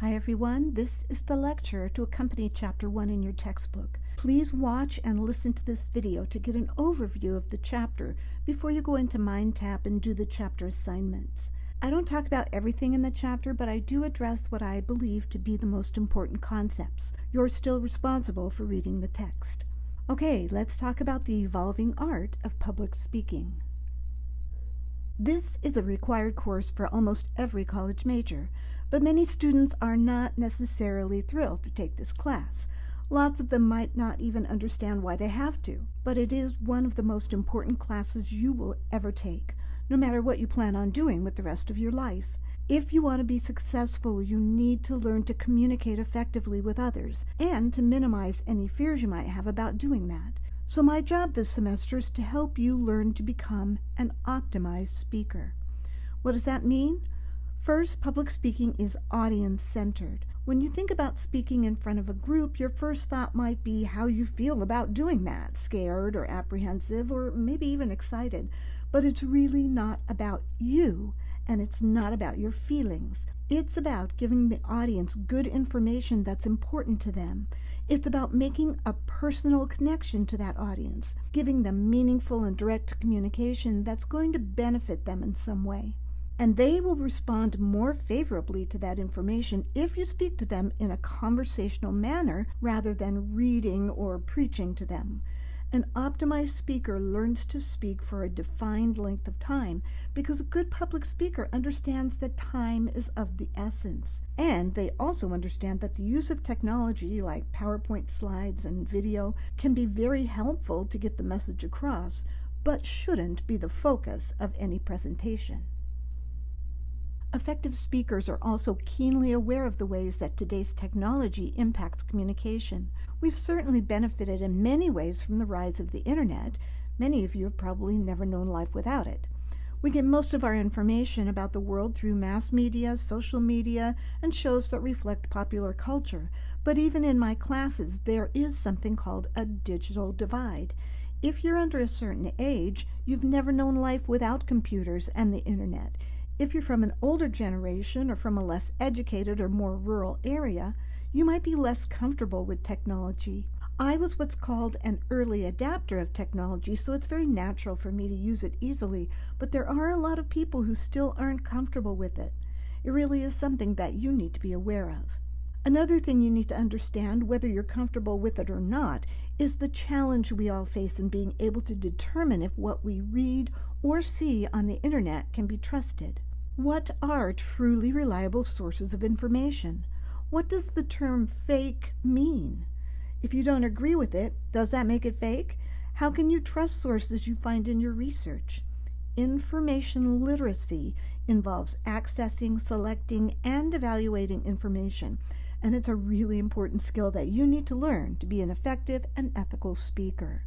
Hi everyone, this is the lecture to accompany Chapter 1 in your textbook. Please watch and listen to this video to get an overview of the chapter before you go into MindTap and do the chapter assignments. I don't talk about everything in the chapter, but I do address what I believe to be the most important concepts. You're still responsible for reading the text. Okay, let's talk about the evolving art of public speaking. This is a required course for almost every college major, but many students are not necessarily thrilled to take this class. Lots of them might not even understand why they have to, but it is one of the most important classes you will ever take, no matter what you plan on doing with the rest of your life. If you want to be successful, you need to learn to communicate effectively with others and to minimize any fears you might have about doing that. So my job this semester is to help you learn to become an optimized speaker. What does that mean? First, public speaking is audience-centered. When you think about speaking in front of a group, your first thought might be how you feel about doing that, scared or apprehensive or maybe even excited. But it's really not about you, and it's not about your feelings. It's about giving the audience good information that's important to them. It's about making a personal connection to that audience, giving them meaningful and direct communication that's going to benefit them in some way. And they will respond more favorably to that information if you speak to them in a conversational manner rather than reading or preaching to them. An optimized speaker learns to speak for a defined length of time because a good public speaker understands that time is of the essence. And they also understand that the use of technology like PowerPoint slides and video can be very helpful to get the message across, but shouldn't be the focus of any presentation. Effective speakers are also keenly aware of the ways that today's technology impacts communication. We've certainly benefited in many ways from the rise of the internet. Many of you have probably never known life without it. We get most of our information about the world through mass media, social media, and shows that reflect popular culture. But even in my classes, there is something called a digital divide. If you're under a certain age, you've never known life without computers and the internet. If you're from an older generation or from a less educated or more rural area, you might be less comfortable with technology. I was what's called an early adapter of technology, so it's very natural for me to use it easily, but there are a lot of people who still aren't comfortable with it. It really is something that you need to be aware of. Another thing you need to understand, whether you're comfortable with it or not, is the challenge we all face in being able to determine if what we read or see on the internet can be trusted. What are truly reliable sources of information? What does the term fake mean? If you don't agree with it, does that make it fake? How can you trust sources you find in your research? Information literacy involves accessing, selecting, and evaluating information, and it's a really important skill that you need to learn to be an effective and ethical speaker.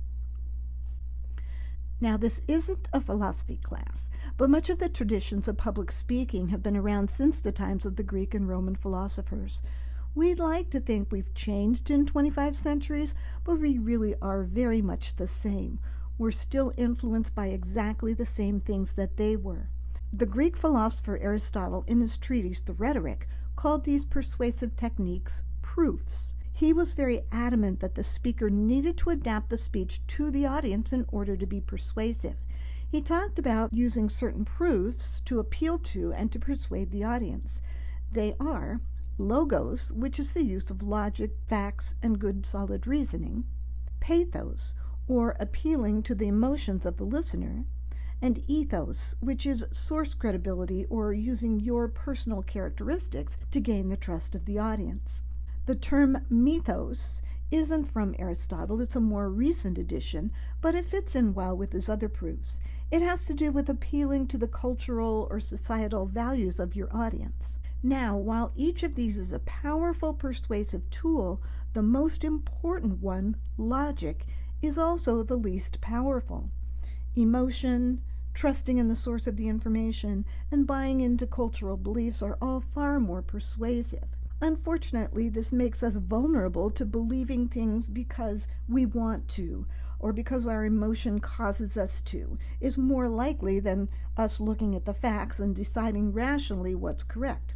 Now, this isn't a philosophy class, but much of the traditions of public speaking have been around since the times of the Greek and Roman philosophers. We'd like to think we've changed in 25 centuries, but we really are very much the same. We're still influenced by exactly the same things that they were. The Greek philosopher Aristotle, in his treatise, The Rhetoric, called these persuasive techniques proofs. He was very adamant that the speaker needed to adapt the speech to the audience in order to be persuasive. He talked about using certain proofs to appeal to and to persuade the audience. They are logos, which is the use of logic, facts, and good solid reasoning; pathos, or appealing to the emotions of the listener; and ethos, which is source credibility, or using your personal characteristics to gain the trust of the audience. The term mythos isn't from Aristotle, it's a more recent addition, but it fits in well with his other proofs. It has to do with appealing to the cultural or societal values of your audience. Now, while each of these is a powerful persuasive tool, the most important one, logic, is also the least powerful. Emotion, trusting in the source of the information, and buying into cultural beliefs are all far more persuasive. Unfortunately, this makes us vulnerable to believing things because we want to, or because our emotion causes us to, is more likely than us looking at the facts and deciding rationally what's correct.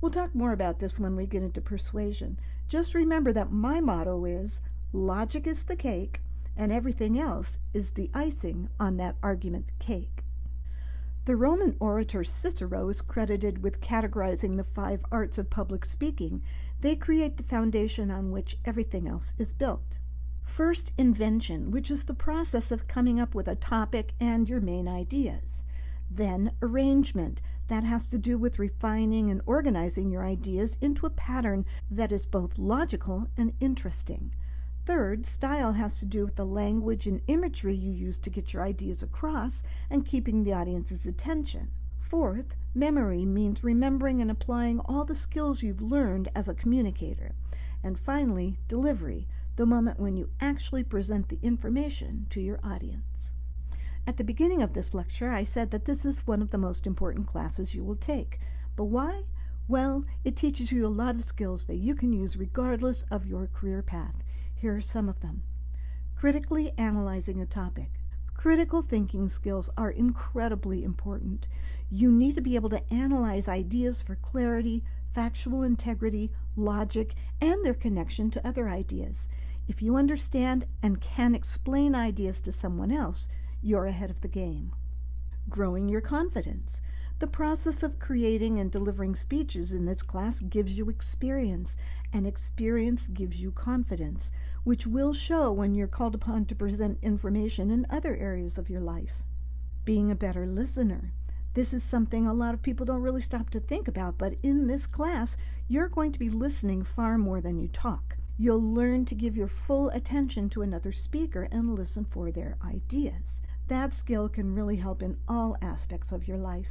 We'll talk more about this when we get into persuasion. Just remember that my motto is, logic is the cake, and everything else is the icing on that argument cake. The Roman orator Cicero is credited with categorizing the 5 arts of public speaking. They create the foundation on which everything else is built. First, invention, which is the process of coming up with a topic and your main ideas. Then, arrangement, that has to do with refining and organizing your ideas into a pattern that is both logical and interesting. Third, style has to do with the language and imagery you use to get your ideas across and keeping the audience's attention. Fourth, memory means remembering and applying all the skills you've learned as a communicator. And finally, delivery, the moment when you actually present the information to your audience. At the beginning of this lecture, I said that this is one of the most important classes you will take. But why? Well, it teaches you a lot of skills that you can use regardless of your career path. Here are some of them. Critically analyzing a topic. Critical thinking skills are incredibly important. You need to be able to analyze ideas for clarity, factual integrity, logic, and their connection to other ideas. If you understand and can explain ideas to someone else, you're ahead of the game. Growing your confidence. The process of creating and delivering speeches in this class gives you experience, and experience gives you confidence, which will show when you're called upon to present information in other areas of your life. Being a better listener. This is something a lot of people don't really stop to think about, but in this class, you're going to be listening far more than you talk. You'll learn to give your full attention to another speaker and listen for their ideas. That skill can really help in all aspects of your life.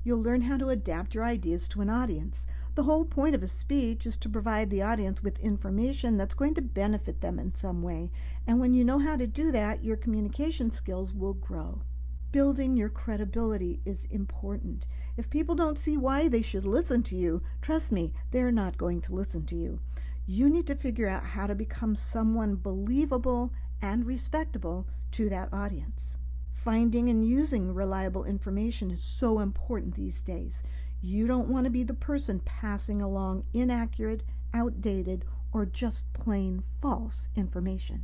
You'll learn how to adapt your ideas to an audience. The whole point of a speech is to provide the audience with information that's going to benefit them in some way, and when you know how to do that, your communication skills will grow. Building your credibility is important. If people don't see why they should listen to you, trust me, they're not going to listen to you. You need to figure out how to become someone believable and respectable to that audience. Finding and using reliable information is so important these days. You don't want to be the person passing along inaccurate, outdated, or just plain false information.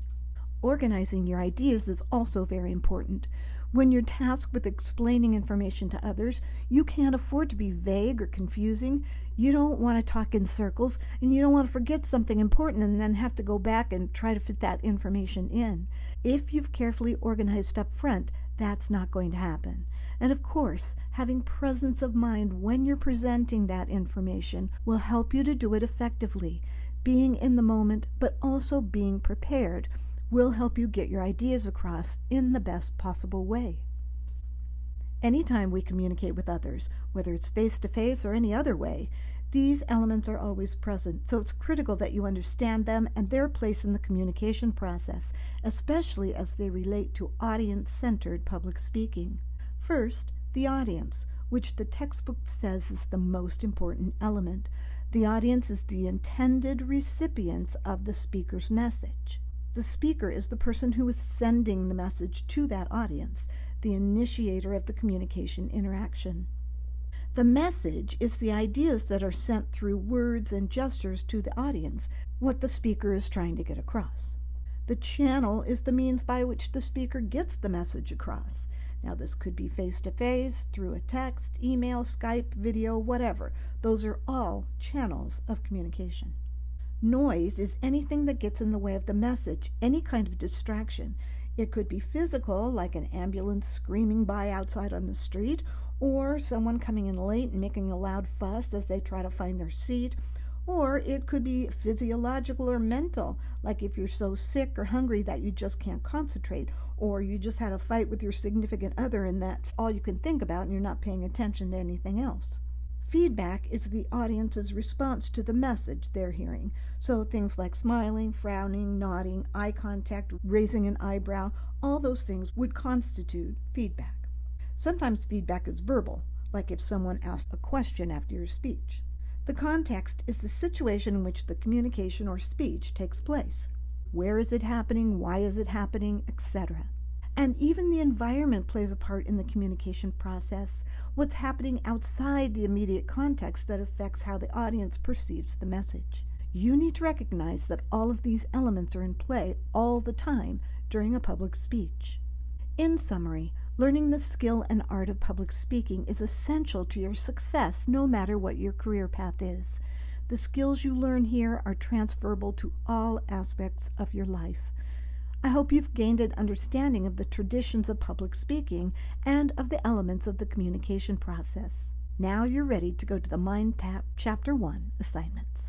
Organizing your ideas is also very important. When you're tasked with explaining information to others, you can't afford to be vague or confusing. You don't want to talk in circles, and you don't want to forget something important and then have to go back and try to fit that information in. If you've carefully organized up front, that's not going to happen. And of course, having presence of mind when you're presenting that information will help you to do it effectively. Being in the moment, but also being prepared, will help you get your ideas across in the best possible way. Anytime we communicate with others, whether it's face-to-face or any other way, these elements are always present, so it's critical that you understand them and their place in the communication process, especially as they relate to audience-centered public speaking. First, the audience, which the textbook says is the most important element. The audience is the intended recipients of the speaker's message. The speaker is the person who is sending the message to that audience, the initiator of the communication interaction. The message is the ideas that are sent through words and gestures to the audience, what the speaker is trying to get across. The channel is the means by which the speaker gets the message across. Now, this could be face-to-face, through a text, email, Skype, video, whatever. Those are all channels of communication. Noise is anything that gets in the way of the message, any kind of distraction. It could be physical, like an ambulance screaming by outside on the street, or someone coming in late and making a loud fuss as they try to find their seat. Or it could be physiological or mental, like if you're so sick or hungry that you just can't concentrate, or you just had a fight with your significant other and that's all you can think about and you're not paying attention to anything else. Feedback is the audience's response to the message they're hearing. So things like smiling, frowning, nodding, eye contact, raising an eyebrow, all those things would constitute feedback. Sometimes feedback is verbal, like if someone asks a question after your speech. The context is the situation in which the communication or speech takes place. Where is it happening? Why is it happening? Etc. And even the environment plays a part in the communication process. what's happening outside the immediate context that affects how the audience perceives the message. You need to recognize that all of these elements are in play all the time during a public speech. In summary, learning the skill and art of public speaking is essential to your success no matter what your career path is. The skills you learn here are transferable to all aspects of your life. I hope you've gained an understanding of the traditions of public speaking and of the elements of the communication process. Now you're ready to go to the Mind Tap Chapter 1 assignments.